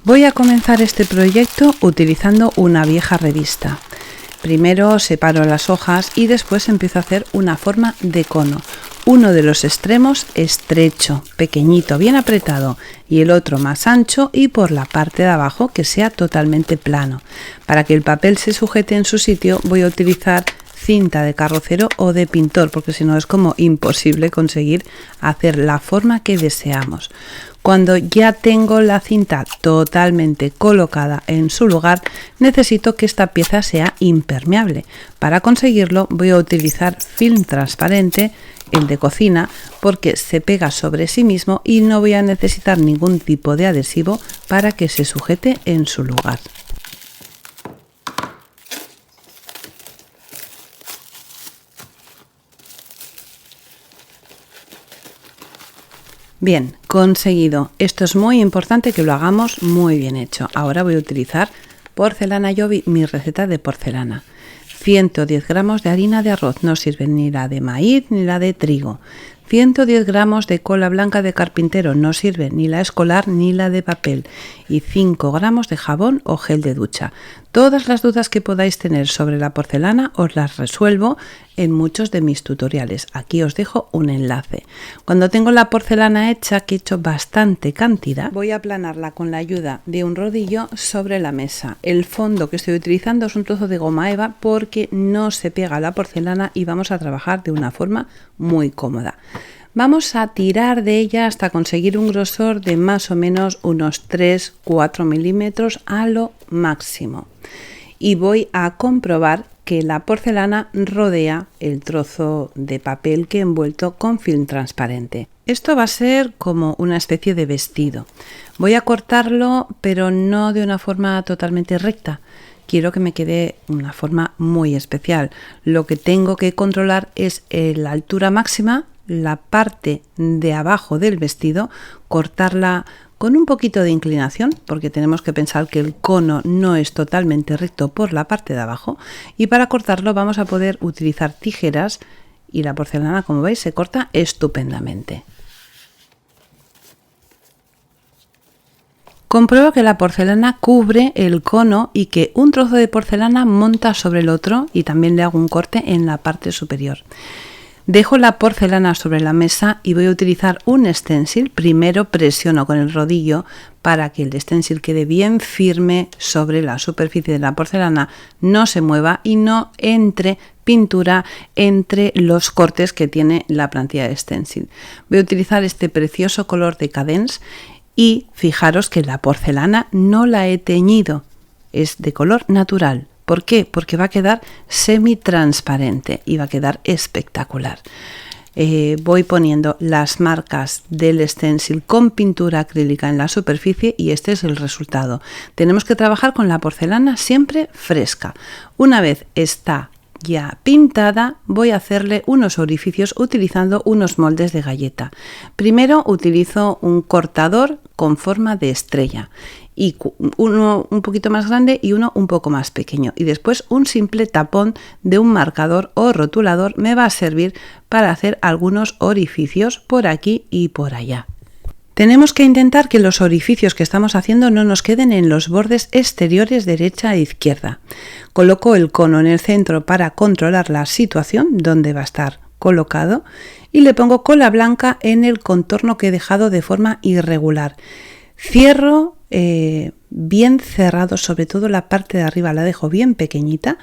Voy a comenzar este proyecto utilizando una vieja revista. Primero separo las hojas y después empiezo a hacer una forma de cono. Uno de los extremos estrecho, pequeñito, bien apretado, y el otro más ancho y por la parte de abajo que sea totalmente plano. Para que el papel se sujete en su sitio voy a utilizar cinta de carrocero o de pintor, porque si no es como imposible conseguir hacer la forma que deseamos. Cuando ya tengo la cinta totalmente colocada en su lugar, necesito que esta pieza sea impermeable. Para conseguirlo voy a utilizar film transparente, el de cocina, porque se pega sobre sí mismo y no voy a necesitar ningún tipo de adhesivo para que se sujete en su lugar. Bien, conseguido. Esto es muy importante que lo hagamos muy bien hecho. Ahora voy a utilizar porcelana Jovi, mi receta de porcelana. 110 gramos de harina de arroz, no sirve ni la de maíz ni la de trigo. 110 gramos de cola blanca de carpintero, no sirve ni la escolar ni la de papel. Y 5 gramos de jabón o gel de ducha. Todas las dudas que podáis tener sobre la porcelana os las resuelvo en muchos de mis tutoriales. Aquí os dejo un enlace. Cuando tengo la porcelana hecha, que he hecho bastante cantidad, voy a aplanarla con la ayuda de un rodillo sobre la mesa. El fondo que estoy utilizando es un trozo de goma eva porque no se pega a la porcelana y vamos a trabajar de una forma muy cómoda. Vamos a tirar de ella hasta conseguir un grosor de más o menos unos 3-4 milímetros a lo máximo. Y voy a comprobar que la porcelana rodea el trozo de papel que he envuelto con film transparente. Esto va a ser como una especie de vestido. Voy a cortarlo, pero no de una forma totalmente recta. Quiero que me quede una forma muy especial. Lo que tengo que controlar es la altura máxima, la parte de abajo del vestido, cortarla con un poquito de inclinación, porque tenemos que pensar que el cono no es totalmente recto por la parte de abajo, y para cortarlo vamos a poder utilizar tijeras y la porcelana, como veis, se corta estupendamente. Compruebo que la porcelana cubre el cono y que un trozo de porcelana monta sobre el otro, y también le hago un corte en la parte superior. Dejo la porcelana sobre la mesa y voy a utilizar un stencil. Primero presiono con el rodillo para que el stencil quede bien firme sobre la superficie de la porcelana, no se mueva y no entre pintura entre los cortes que tiene la plantilla de stencil. Voy a utilizar este precioso color de Cadence y fijaros que la porcelana no la he teñido, es de color natural. ¿Por qué? Porque va a quedar semi-transparente y va a quedar espectacular. Voy poniendo las marcas del stencil con pintura acrílica en la superficie y este es el resultado. Tenemos que trabajar con la porcelana siempre fresca. Una vez está ya pintada, voy a hacerle unos orificios utilizando unos moldes de galleta. Primero utilizo un cortador con forma de estrella, y uno un poquito más grande y uno un poco más pequeño, y después un simple tapón de un marcador o rotulador me va a servir para hacer algunos orificios por aquí y por allá. Tenemos que intentar que los orificios que estamos haciendo no nos queden en los bordes exteriores derecha e izquierda. Coloco el cono en el centro para controlar la situación donde va a estar colocado y le pongo cola blanca en el contorno que he dejado de forma irregular. Cierro bien cerrado, sobre todo la parte de arriba la dejo bien pequeñita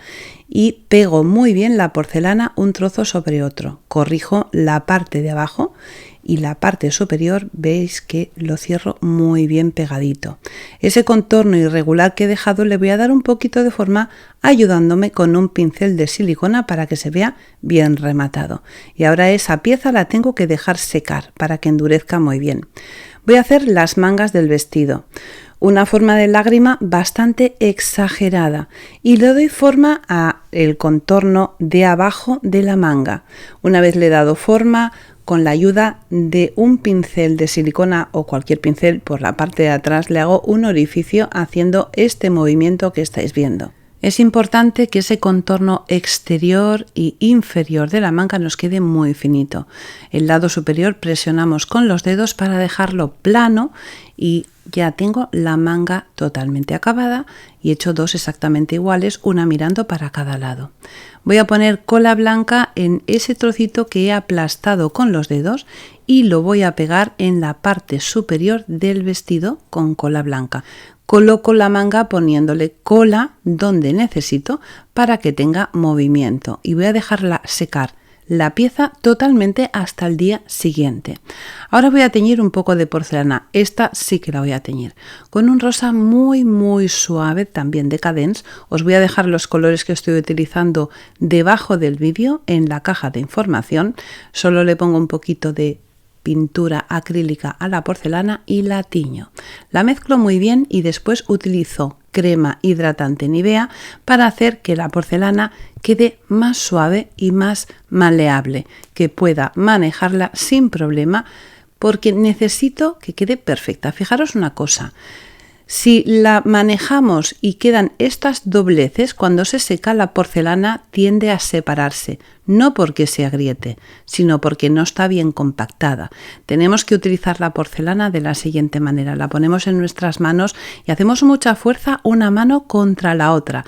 y pego muy bien la porcelana un trozo sobre otro. Corrijo la parte de abajo y la parte superior, veis que lo cierro muy bien pegadito. Ese contorno irregular que he dejado le voy a dar un poquito de forma ayudándome con un pincel de silicona para que se vea bien rematado. Y ahora esa pieza la tengo que dejar secar para que endurezca muy bien. Voy a hacer las mangas del vestido. Una forma de lágrima bastante exagerada y le doy forma a el contorno de abajo de la manga. Una vez le he dado forma, con la ayuda de un pincel de silicona o cualquier pincel por la parte de atrás le hago un orificio haciendo este movimiento que estáis viendo. Es importante que ese contorno exterior y inferior de la manga nos quede muy finito. El lado superior presionamos con los dedos para dejarlo plano y ya tengo la manga totalmente acabada y he hecho dos exactamente iguales, una mirando para cada lado. Voy a poner cola blanca en ese trocito que he aplastado con los dedos y lo voy a pegar en la parte superior del vestido con cola blanca. Coloco la manga poniéndole cola donde necesito para que tenga movimiento y voy a dejarla secar la pieza totalmente hasta el día siguiente. Ahora voy a teñir un poco de porcelana, esta sí que la voy a teñir con un rosa muy suave, también de Cadence. Os voy a dejar los colores que estoy utilizando debajo del vídeo en la caja de información. Solo le pongo un poquito de pintura acrílica a la porcelana y la tiño. La mezclo muy bien y después utilizo crema hidratante Nivea para hacer que la porcelana quede más suave y más maleable, que pueda manejarla sin problema porque necesito que quede perfecta. Fijaros una cosa, si la manejamos y quedan estas dobleces, cuando se seca la porcelana tiende a separarse, no porque se agriete, sino porque no está bien compactada. Tenemos que utilizar la porcelana de la siguiente manera, la ponemos en nuestras manos y hacemos mucha fuerza una mano contra la otra,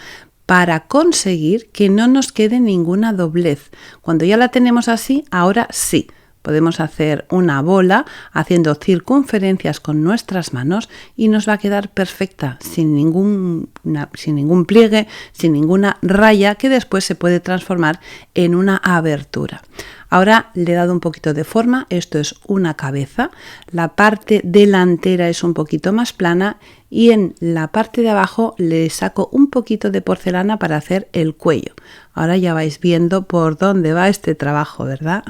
para conseguir que no nos quede ninguna doblez. Cuando ya la tenemos así, ahora sí. Podemos hacer una bola haciendo circunferencias con nuestras manos y nos va a quedar perfecta, sin ningún pliegue, sin ninguna raya que después se puede transformar en una abertura. Ahora le he dado un poquito de forma, esto es una cabeza, la parte delantera es un poquito más plana y en la parte de abajo le saco un poquito de porcelana para hacer el cuello. Ahora ya vais viendo por dónde va este trabajo, ¿verdad?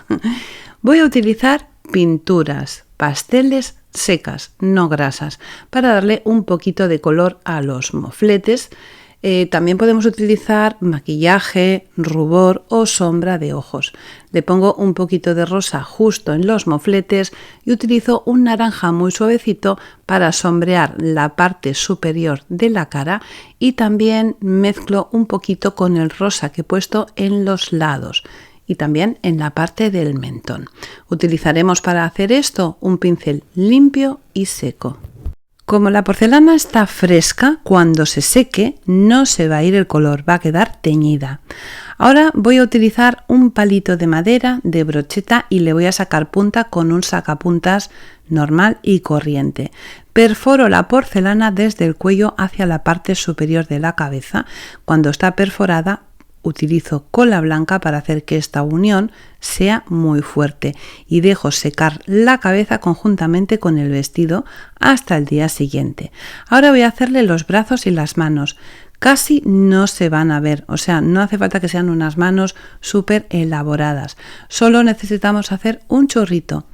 Voy a utilizar pinturas, pasteles secas, no grasas, para darle un poquito de color a los mofletes. También podemos utilizar maquillaje, rubor o sombra de ojos. Le pongo un poquito de rosa justo en los mofletes y utilizo un naranja muy suavecito para sombrear la parte superior de la cara y también mezclo un poquito con el rosa que he puesto en los lados y también en la parte del mentón. Utilizaremos para hacer esto un pincel limpio y seco. Como la porcelana está fresca, cuando se seque no se va a ir el color, va a quedar teñida. Ahora voy a utilizar un palito de madera de brocheta y le voy a sacar punta con un sacapuntas normal y corriente. Perforo la porcelana desde el cuello hacia la parte superior de la cabeza. Cuando está perforada, utilizo cola blanca para hacer que esta unión sea muy fuerte y dejo secar la cabeza conjuntamente con el vestido hasta el día siguiente. Ahora voy a hacerle los brazos y las manos. Casi no se van a ver, o sea, no hace falta que sean unas manos súper elaboradas. Solo necesitamos hacer un chorrito,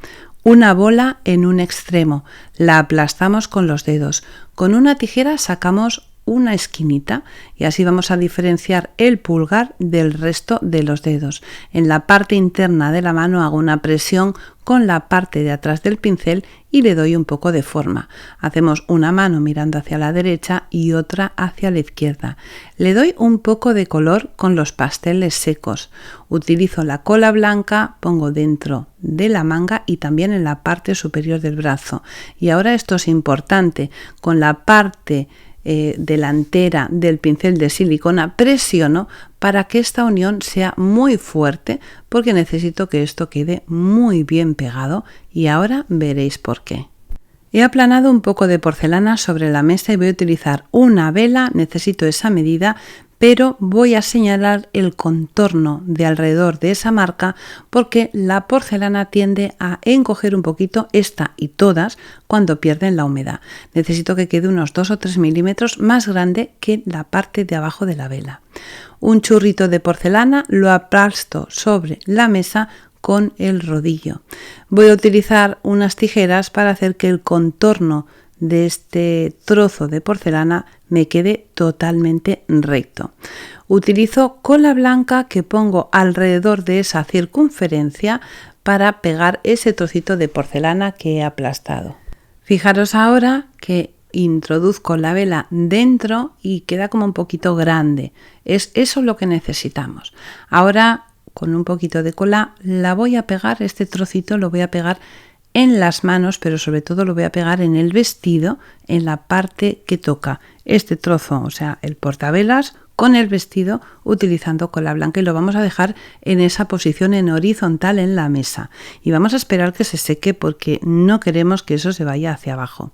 una bola en un extremo, la aplastamos con los dedos. Con una tijera sacamos una esquinita y así vamos a diferenciar el pulgar del resto de los dedos. En la parte interna de la mano hago una presión con la parte de atrás del pincel y le doy un poco de forma. Hacemos una mano mirando hacia la derecha y otra hacia la izquierda. Le doy un poco de color con los pasteles secos. Utilizo la cola blanca, pongo dentro de la manga y también en la parte superior del brazo. Y ahora esto es importante, con la parte delantera del pincel de silicona presiono para que esta unión sea muy fuerte porque necesito que esto quede muy bien pegado y ahora veréis por qué. He aplanado un poco de porcelana sobre la mesa y voy a utilizar una vela, necesito esa medida, pero voy a señalar el contorno de alrededor de esa marca porque la porcelana tiende a encoger un poquito, esta y todas, cuando pierden la humedad. Necesito que quede unos 2 o 3 milímetros más grande que la parte de abajo de la vela. Un churrito de porcelana lo aplasto sobre la mesa con el rodillo. Voy a utilizar unas tijeras para hacer que el contorno de este trozo de porcelana me quede totalmente recto. Utilizo cola blanca que pongo alrededor de esa circunferencia para pegar ese trocito de porcelana que he aplastado. Fijaros ahora que introduzco la vela dentro y queda como un poquito grande. Es eso lo que necesitamos. Ahora con un poquito de cola la voy a pegar, este trocito lo voy a pegar en las manos, pero sobre todo lo voy a pegar en el vestido, en la parte que toca este trozo, o sea, el portavelas con el vestido, utilizando cola blanca, y lo vamos a dejar en esa posición en horizontal en la mesa y vamos a esperar que se seque porque no queremos que eso se vaya hacia abajo.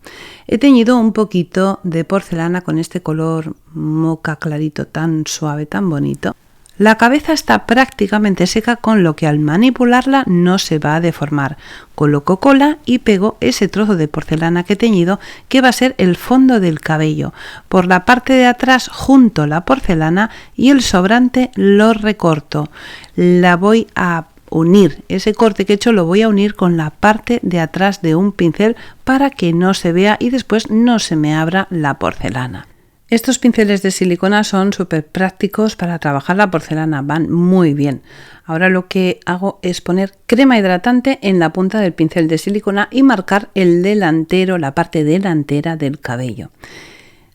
He teñido un poquito de porcelana con este color moca clarito tan suave, tan bonito. La cabeza está prácticamente seca, con lo que al manipularla no se va a deformar. Coloco cola y pego ese trozo de porcelana que he teñido, que va a ser el fondo del cabello. Por la parte de atrás junto la porcelana y el sobrante lo recorto. La voy a unir, ese corte que he hecho lo voy a unir con la parte de atrás de un pincel para que no se vea y después no se me abra la porcelana. Estos pinceles de silicona son súper prácticos para trabajar la porcelana, van muy bien. Ahora lo que hago es poner crema hidratante en la punta del pincel de silicona y marcar el delantero, la parte delantera del cabello.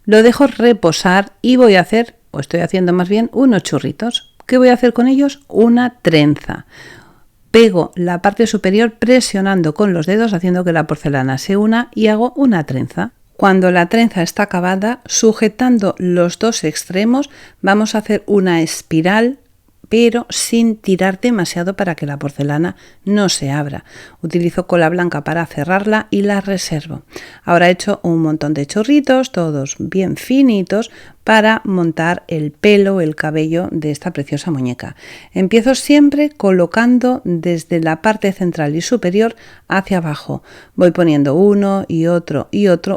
Lo dejo reposar y voy a hacer, o estoy haciendo más bien, unos churritos. ¿Qué voy a hacer con ellos? Una trenza. Pego la parte superior presionando con los dedos, haciendo que la porcelana se una, y hago una trenza. Cuando la trenza está acabada, sujetando los dos extremos, vamos a hacer una espiral, pero sin tirar demasiado para que la porcelana no se abra. Utilizo cola blanca para cerrarla y la reservo. Ahora he hecho un montón de chorritos, todos bien finitos, para montar el pelo, el cabello de esta preciosa muñeca. Empiezo siempre colocando desde la parte central y superior hacia abajo. Voy poniendo uno y otro,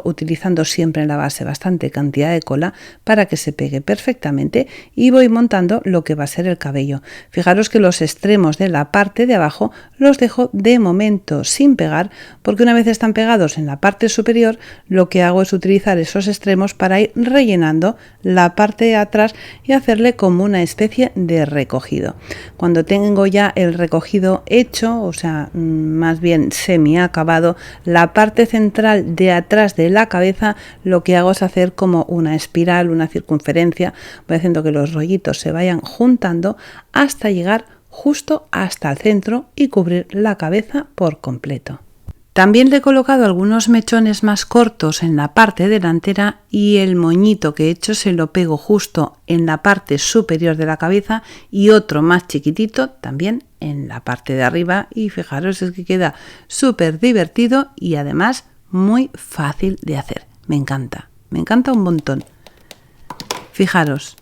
utilizando siempre en la base bastante cantidad de cola para que se pegue perfectamente, y voy montando lo que va a ser el cabello. Fijaros que los extremos de la parte de abajo los dejo de momento sin pegar, porque una vez están pegados en la parte superior, lo que hago es utilizar esos extremos para ir rellenando la parte de atrás y hacerle como una especie de recogido. Cuando tengo ya el recogido hecho, o sea, más bien semi acabado, la parte central de atrás de la cabeza, lo que hago es hacer como una espiral, una circunferencia. Voy haciendo que los rollitos se vayan juntando hasta llegar justo hasta el centro y cubrir la cabeza por completo. También le he colocado algunos mechones más cortos en la parte delantera, y el moñito que he hecho se lo pego justo en la parte superior de la cabeza y otro más chiquitito también en la parte de arriba, y fijaros, es que queda súper divertido y además muy fácil de hacer. Me encanta un montón. Fijaros.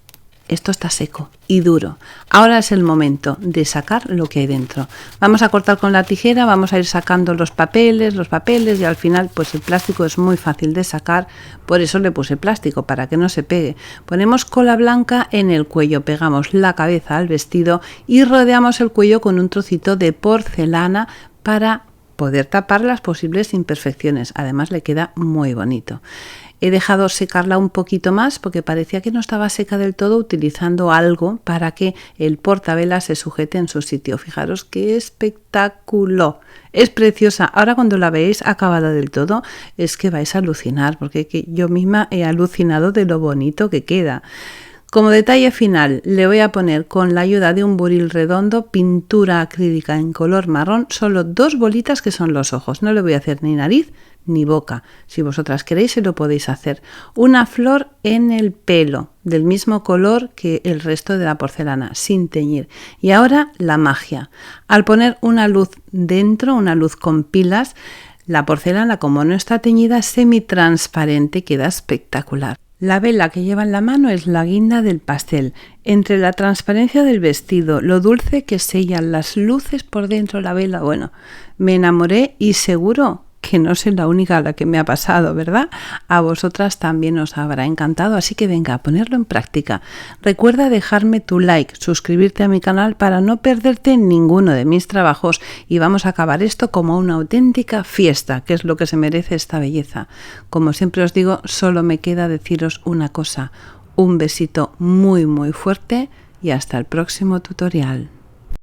Esto está seco y duro. Ahora es el momento de sacar lo que hay dentro. Vamos a cortar con la tijera, vamos a ir sacando los papeles y al final pues el plástico es muy fácil de sacar, por eso le puse plástico, para que no se pegue. Ponemos cola blanca en el cuello, pegamos la cabeza al vestido y rodeamos el cuello con un trocito de porcelana para poder tapar las posibles imperfecciones. Además le queda muy bonito. He dejado secarla un poquito más porque parecía que no estaba seca del todo, utilizando algo para que el portavelas se sujete en su sitio. Fijaros qué espectáculo. Es preciosa. Ahora cuando la veáis acabada del todo es que vais a alucinar, porque yo misma he alucinado de lo bonito que queda. Como detalle final, le voy a poner, con la ayuda de un buril redondo, pintura acrílica en color marrón, solo 2 bolitas que son los ojos. No le voy a hacer ni nariz ni boca. Si vosotras queréis, se lo podéis hacer. Una flor en el pelo, del mismo color que el resto de la porcelana, sin teñir. Y ahora la magia. Al poner una luz dentro, una luz con pilas, la porcelana, como no está teñida, es semitransparente, queda espectacular. La vela que lleva en la mano es la guinda del pastel. Entre la transparencia del vestido, lo dulce que sellan las luces por dentro de la vela, bueno, me enamoré, y seguro que no soy la única a la que me ha pasado, ¿verdad? A vosotras también os habrá encantado, así que venga, a ponerlo en práctica. Recuerda dejarme tu like, suscribirte a mi canal para no perderte ninguno de mis trabajos, y vamos a acabar esto como una auténtica fiesta, que es lo que se merece esta belleza. Como siempre os digo, solo me queda deciros una cosa: un besito muy muy fuerte y hasta el próximo tutorial.